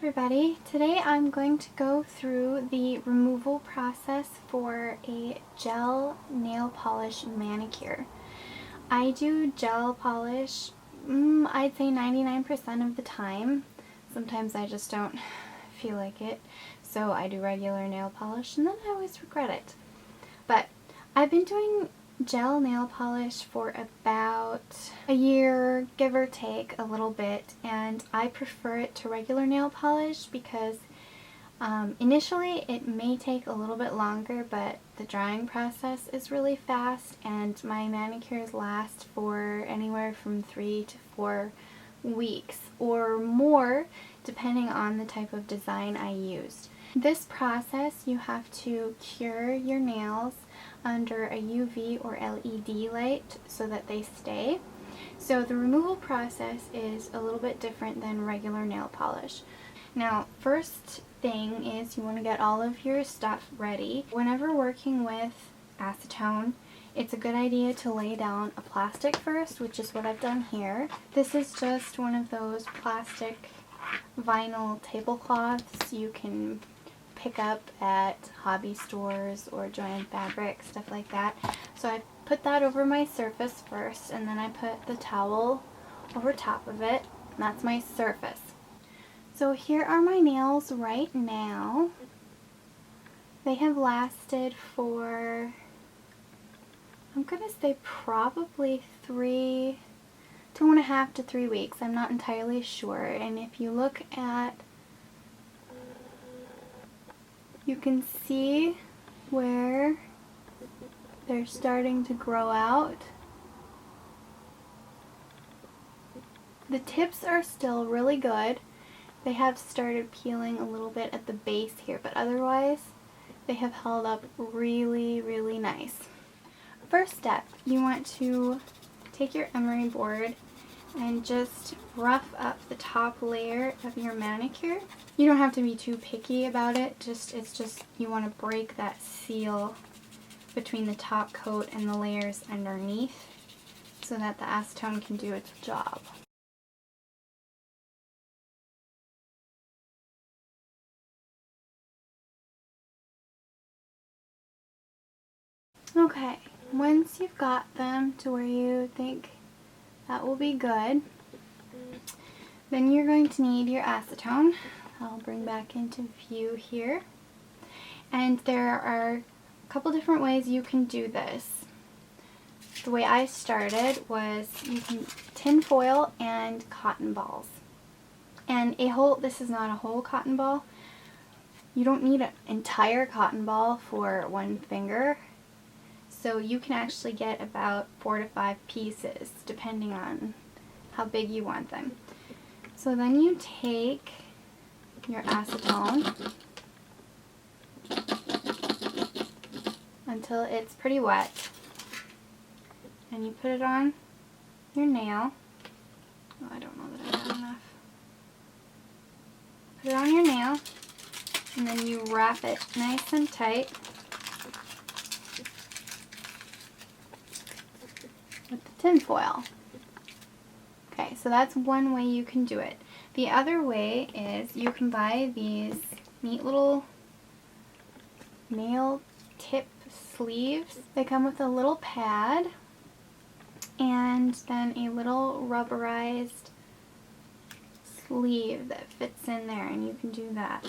everybody. Today I'm going to go through the removal process for a gel nail polish manicure. I do gel polish, I'd say 99% of the time. Sometimes I just don't feel like it, so I do regular nail polish and then I always regret it. But I've been doing gel nail polish for about a year, give or take a little bit, and I prefer it to regular nail polish because initially it may take a little bit longer, but the drying process is really fast and my manicures last for anywhere from 3 to 4 weeks or more depending on the type of design I used. This process, you have to cure your nails under a UV or LED light so that they stay. So the removal process is a little bit different than regular nail polish. Now, first thing is you want to get all of your stuff ready. Whenever working with acetone, it's a good idea to lay down a plastic first, which is what I've done here. This is just one of those plastic vinyl tablecloths you can pick up at hobby stores or Joann Fabric, stuff like that. So I put that over my surface first, and then I put the towel over top of it, and that's my surface. So here are my nails right now. They have lasted for, I'm gonna say probably 2.5 to 3 weeks. I'm not entirely sure. And if you look at, you can see where they're starting to grow out. The tips are still really good. They have started peeling a little bit at the base here, but otherwise they have held up really, really nice. First step, you want to take your emery board and just rough up the top layer of your manicure. You don't have to be too picky about it, it's just you want to break that seal between the top coat and the layers underneath so that the acetone can do its job. Okay, once you've got them to where you think that will be good, then you're going to need your acetone. I'll bring back into view here. And there are a couple different ways you can do this. The way I started was using tin foil and cotton balls. And this is not a whole cotton ball. You don't need an entire cotton ball for one finger. So you can actually get about 4 to 5 pieces depending on how big you want them. So then you take your acetone until it's pretty wet and you put it on your nail. Oh, I don't know that I got enough. Put it on your nail and then you wrap it nice and tight with the tin foil. Okay, so that's one way you can do it. The other way is you can buy these neat little nail tip sleeves. They come with a little pad and then a little rubberized sleeve that fits in there, and you can do that.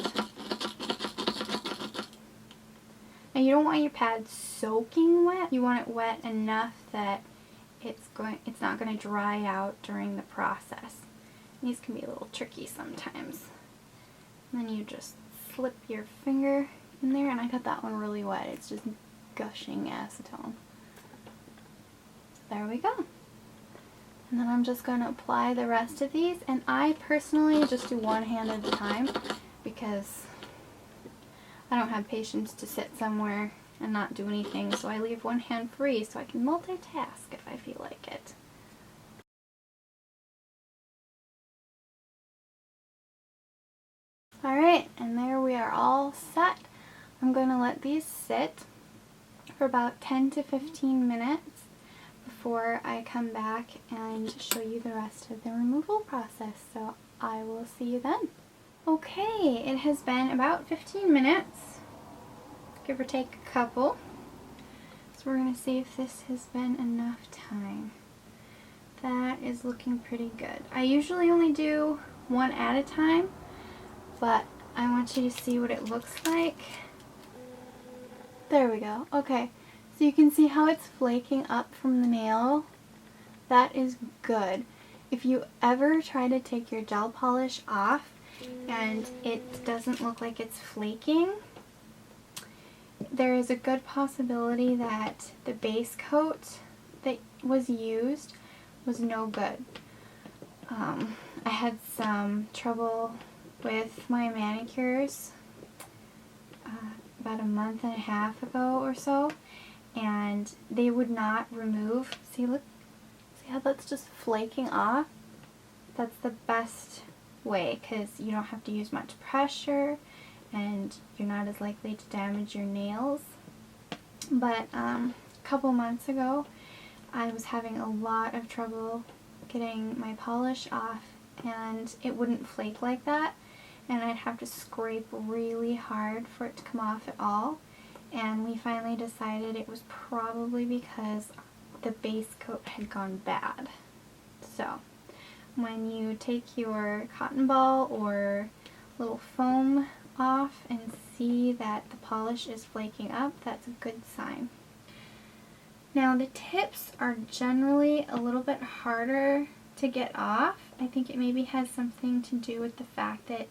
And you don't want your pad soaking wet. You want it wet enough that it's not going to dry out during the process. These can be a little tricky sometimes. And then you just slip your finger in there, and I got that one really wet. It's just gushing acetone. There we go. And then I'm just going to apply the rest of these, and I personally just do one hand at a time because I don't have patience to sit somewhere and not do anything, so I leave one hand free so I can multitask if I feel like it. Alright, and there we are all set. I'm going to let these sit for about 10 to 15 minutes before I come back and show you the rest of the removal process. So I will see you then. Okay, it has been about 15 minutes, give or take a couple. So we're going to see if this has been enough time. That is looking pretty good. I usually only do one at a time, but I want you to see what it looks like. There we go. Okay, so you can see how it's flaking up from the nail. That is good. If you ever try to take your gel polish off and it doesn't look like it's flaking, there is a good possibility that the base coat that was used was no good. I had some trouble with my manicures about a month and a half ago or so, and they would not remove. See, look, see how that's just flaking off? That's the best way because you don't have to use much pressure and you're not as likely to damage your nails. But a couple months ago I was having a lot of trouble getting my polish off, and it wouldn't flake like that, and I'd have to scrape really hard for it to come off at all. And we finally decided it was probably because the base coat had gone bad. So when you take your cotton ball or little foam off and see that the polish is flaking up, that's a good sign. Now the tips are generally a little bit harder to get off. I think it maybe has something to do with the fact that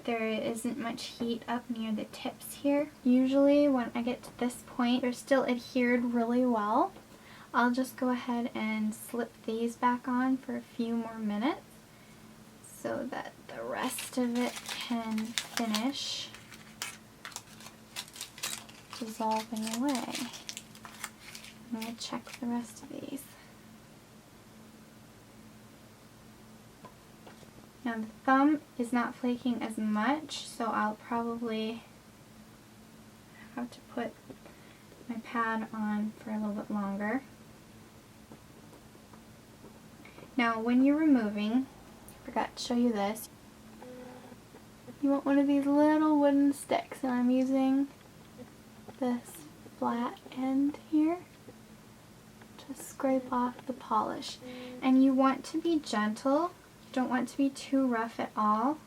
there isn't much heat up near the tips here. Usually when I get to this point, they're still adhered really well. I'll just go ahead and slip these back on for a few more minutes so that the rest of it can finish dissolving away. I'm going to check the rest of these. Now the thumb is not flaking as much, so I'll probably have to put my pad on for a little bit longer. Now when you're removing, I forgot to show you this, you want one of these little wooden sticks, and I'm using this flat end here to scrape off the polish. And you want to be gentle, you don't want to be too rough at all,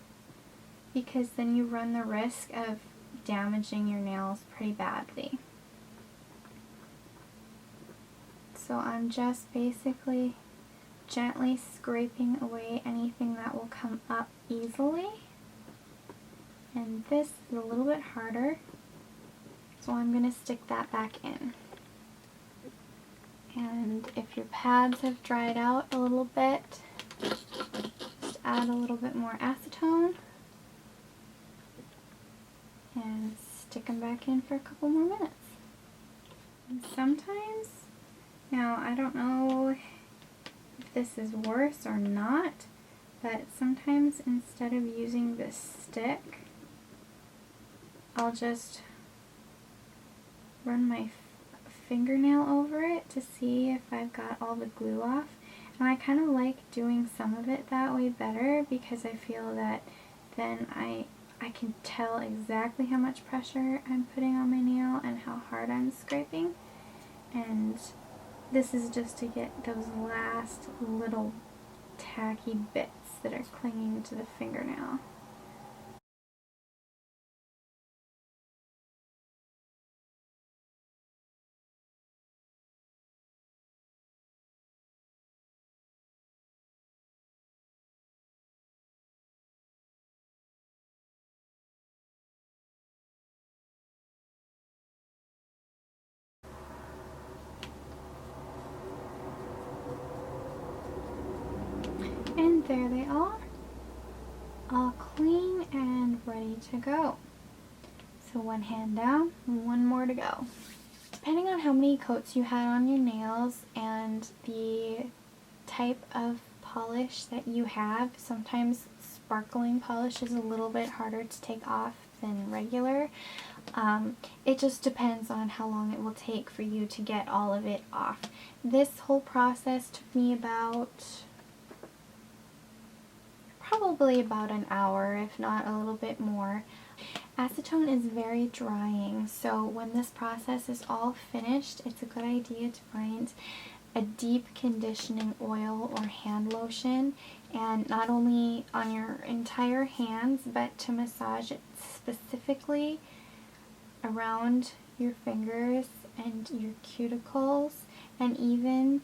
because then you run the risk of damaging your nails pretty badly. So I'm just basically gently scraping away anything that will come up easily. And this is a little bit harder, so I'm going to stick that back in. And if your pads have dried out a little bit, just add a little bit more acetone and stick them back in for a couple more minutes. And sometimes, now I don't know if this is worse or not, but sometimes instead of using this stick, I'll just run my fingernail over it to see if I've got all the glue off. And I kind of like doing some of it that way better, because I feel that then I can tell exactly how much pressure I'm putting on my nail and how hard I'm scraping. And this is just to get those last little tacky bits that are clinging to the fingernail. And there they are, all clean and ready to go. So one hand down, one more to go. Depending on how many coats you had on your nails and the type of polish that you have, sometimes sparkling polish is a little bit harder to take off than regular. It just depends on how long it will take for you to get all of it off. This whole process took me about probably about an hour, if not a little bit more. Acetone is very drying, so when this process is all finished, it's a good idea to find a deep conditioning oil or hand lotion, and not only on your entire hands, but to massage it specifically around your fingers and your cuticles, and even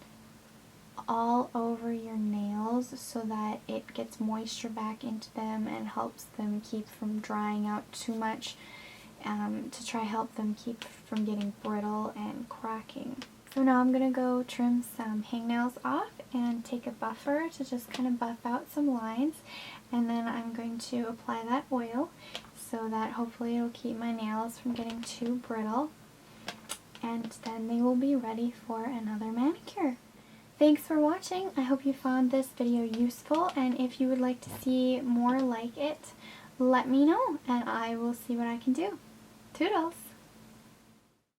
all over your nails, so that it gets moisture back into them and helps them keep from drying out too much, to try help them keep from getting brittle and cracking. So now I'm going to go trim some hangnails off and take a buffer to just kind of buff out some lines, and then I'm going to apply that oil so that hopefully it'll keep my nails from getting too brittle, and then they will be ready for another manicure. Thanks for watching. I hope you found this video useful, and if you would like to see more like it, let me know and I will see what I can do. Toodles!